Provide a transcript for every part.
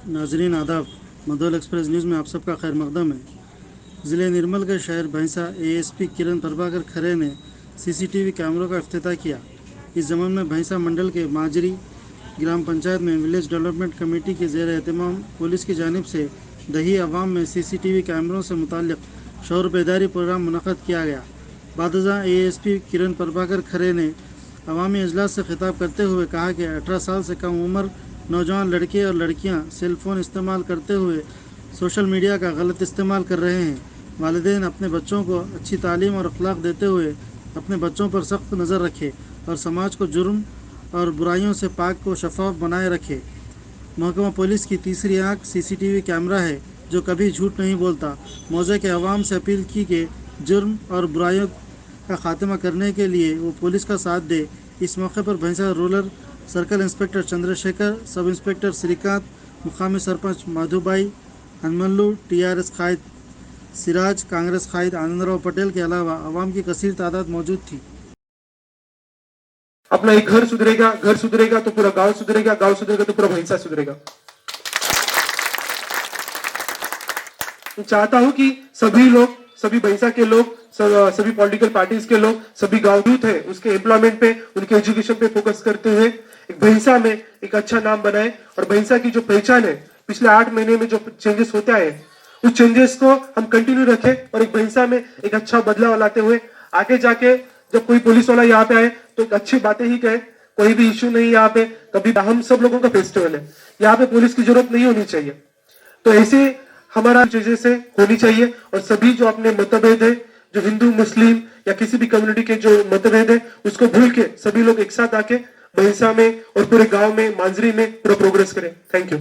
नाजरीन आदाब, मधुल express news में आप सबका खैर मकदम है। ज़िले निर्मल के शहर भैंसा एएसपी किरण प्रभाकर खरे ने सीसीटीवी कैमरों का इफ्तिताह किया। इस ज़मान में भैंसा मंडल के माजरी ग्राम पंचायत में विलेज डेवलपमेंट कमेटी के ज़ेर एहतमाम पुलिस की जानिब से दही अवाम में सीसीटीवी कैमरों से मुताल्लिक़ शऊर बेदारी प्रोग्राम मुनक़्क़द किया गया। बादशाह एएसपी किरण प्रभाकर खरे ने अवामी अजलास से खिताब करते हुए कहा कि 18 साल से कम उम्र नौजवान लड़के और लड़कियां सेलफ़ोन इस्तेमाल करते हुए सोशल मीडिया का गलत इस्तेमाल कर रहे हैं। वालिदैन अपने बच्चों को अच्छी तालीम और अखलाक देते हुए अपने बच्चों पर सख्त नज़र रखें और समाज को जुर्म और बुराइयों से पाक को शफाफ बनाए रखे। महकमा पुलिस की तीसरी आँख सीसीटीवी कैमरा है जो कभी झूठ नहीं बोलता। मौजे के अवाम से अपील की कि जुर्म और बुराइयों का खात्मा करने के लिए वो पुलिस का साथ दे। इस मौके पर भैंसा rural circle inspector Chandrashekhar, sub inspector Shrikant, मुकामी सरपंच माधुबाई, हनुमल्लू, टीआरएस कायद सिराज, कांग्रेस कायद आनंदराव पटेल के अलावा अवाम की कसीर तादाद मौजूद थी। अपना एक घर सुधरेगा तो पूरा गांव सुधरेगा, गांव सुधरेगा तो पूरा भैंसा सुधरेगा। मैं चाहता हूं कि सभी लोग, सभी भैंसा के लोग, सभी पॉलिटिकल पार्टीज के लोग, सभी गांव यूथ है उसके एम्प्लॉयमेंट पे, उनके एजुकेशन पे फोकस करते हुए एक भैंसा में एक अच्छा नाम बनाए और भैंसा की जो पहचान है पिछले 8 महीने में जो चेंजेस होता है उस चेंजेस को हम कंटिन्यू रखें और एक भैंसा में एक अच्छा बदलाव लाते हुए आगे जाके जब कोई पुलिस वाला यहाँ पे आए तो एक अच्छी बातें ही कहे, कोई भी इश्यू नहीं यहाँ पे, कभी हम सब लोगों का फेस्टिवल है, यहाँ पे पुलिस की जरूरत नहीं होनी चाहिए। तो ऐसे हमारा चीजें से होनी चाहिए और सभी जो अपने मतभेद है, जो हिंदू मुस्लिम या किसी भी कम्युनिटी के जो मतभेद है उसको भूल के सभी लोग एक साथ आके भैंसा में और पूरे गांव में मांजरी में पूरा प्रोग्रेस करें। Thank you.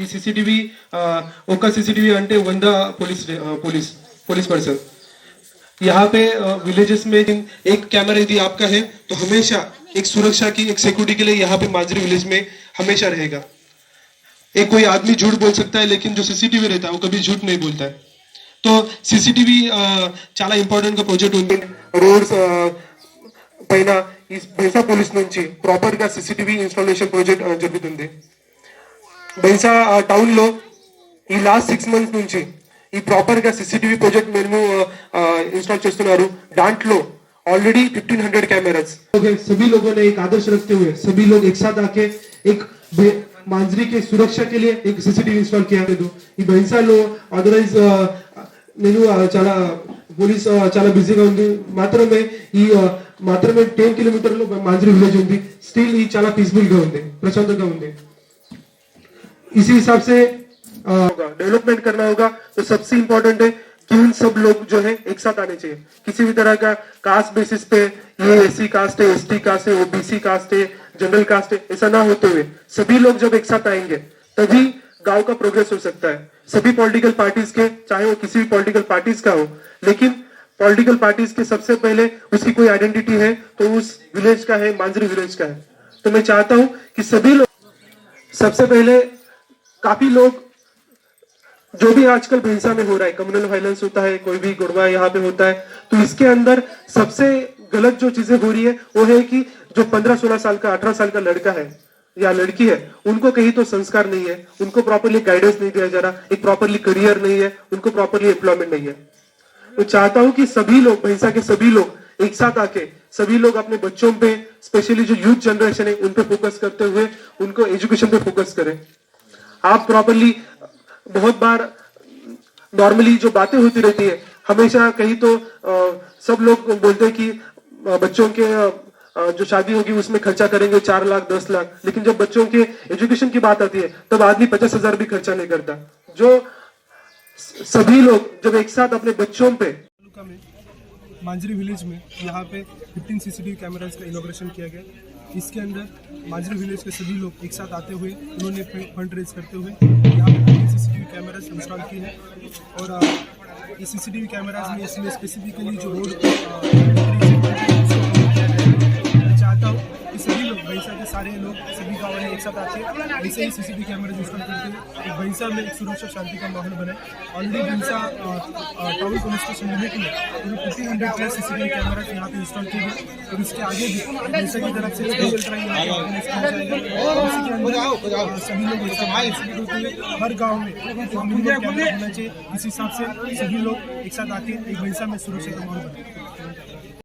सीसीटीवी ओका सीसीटीवी अंटे 100 पुलिस पर्सन यहाँ पे विलेजेस में एक कैमरा यदि आपका है तो हमेशा एक सुरक्षा की, एक सिक्योरिटी के लिए यहाँ पे मांजरी विलेज में हमेशा रहेगा। एक कोई आदमी झूठ बोल सकता है लेकिन जो सीसीटीवी रहता है वो कभी झूठ नहीं बोलता है। तो सीसीटीवी చాలా ఇంపార్టెంట్ గా ప్రాజెక్ట్ ఉంది। రోడ్స్ పైన ఈ భైంసా పోలీస్ నుంచి ప్రాపర్ గా सीसीटीवी ఇన్స్టాలేషన్ ప్రాజెక్ట్ జరుగుతుంది। భైంసా టౌన్ లో ఈ లాస్ట్ 6 మంత్స్ నుంచి ఈ ప్రాపర్ గా सीसीटीवी ప్రాజెక్ట్ మేము इंस्टॉल చేస్తున్నారు। దాంట్లో ऑलरेडी 1500 कैमरास हो गए। सभी लोगों ने एक आदर्श रखते हुए सभी लोग एक साथ आके एक मांजरी के सुरक्षा के लिए एक सीसीटीवी इंस्टॉल किया है। ఈ భైంసాలో అదర్వైజ్ నేను చాలా పోలీస్ చాలా బిజీగా ఉంది। మాత్రమే 10 కిలోమీటర్లు మాంజరీ విలేజ్ ఉంది। స్టిల్ ఈ చాలా పీస్ఫుల్ గా ఉంది, ప్రశాంతంగా ఉంది। इसी हिसाब से डेवलपमेंट करना होगा तो सबसे इम्पोर्टेंट है कि उन सब लोग जो है एक साथ आने चाहिए। किसी भी तरह का कास्ट बेसिस पे ये एससी कास्ट है, एसटी कास्ट है, ओबीसी कास्ट है, जनरल कास्ट है, ऐसा ना होते हुए सभी लोग जब एक साथ आएंगे तभी गांव का प्रोग्रेस हो सकता है। सभी पॉलिटिकल पार्टीज के, चाहे वो किसी भी पॉलिटिकल पार्टीज का हो, लेकिन पॉलिटिकल पार्टीज के सबसे पहले उसकी कोई आइडेंटिटी है तो उस विलेज का है, मांजरी विलेज का है। तो मैं चाहता हूं कि सभी लोग, सबसे पहले काफी लोग जो भी आजकल भैंसा में हो रहा है, कम्युनल वायलेंस होता है, कोई भी गुड़वा यहाँ पे होता है, तो इसके अंदर सबसे गलत जो चीजें हो रही है वो है कि जो 15-16 साल का, 18 साल का लड़का है या लड़की है उनको कहीं तो संस्कार नहीं है, उनको प्रॉपरली गाइडेंस नहीं दिया जा रहा, एक प्रॉपरली करियर नहीं है, उनको प्रॉपरली एम्प्लॉयमेंट नहीं है। तो चाहता हूं कि सभी लोग, भैंसा के सभी लोग एक साथ आके सभी लोग अपने बच्चों पे, स्पेशली जो यूथ जनरेशन है उन पे फोकस करते हुए उनको एजुकेशन पे फोकस करें। आप प्रॉपरली, बहुत बार नॉर्मली जो बातें होती रहती है, हमेशा कहीं तो सब लोग बोलते हैं कि बच्चों के जो शादी होगी उसमें खर्चा करेंगे 4 लाख 10 लाख, लेकिन जब बच्चों के एजुकेशन की बात आती है तब आदमी 50,000 भी खर्चा नहीं करता। जो सभी लोग जब एक साथ अपने बच्चों पे, मांजरी विलेज में यहाँ पे 15 सीसीटीवी कैमरास का इनॉग्रेशन किया गया। इसके अंदर मांजरी विलेज के सभी लोग एक साथ आते हुए उन्होंने फंड रेज करते हुए यहाँ पे 15 सीसीटीवी कैमरास इंस्टॉल किए हैं। और इस सीसीटीवी कैमरास में इसमें स्पेसिफिकली जो रोड मैं चाहता हूँ कि सभी लोग भैंसा के सारे लोग सभी गाँव वाले एक साथ आके ऐसे ही CCTV कैमरे इंस्टॉल करके एक भैंसा में एक सुरक्षा शांति का माहौल बनाए। ऑलरेडी भैंसा टाउन पुलिस स्टेशन लिमिट में 1500 CCTV कैमरा यहाँ पे इंस्टॉल किए गए और इसके आगे भी भैंसा की तरफ से स्पेशल ड्राइव सभी लोग हर गाँव में कैमरा होना चाहिए। इस हिसाब से सभी लोग एक साथ आके एक भैंसा में सुरक्षा का माहौल बनाए।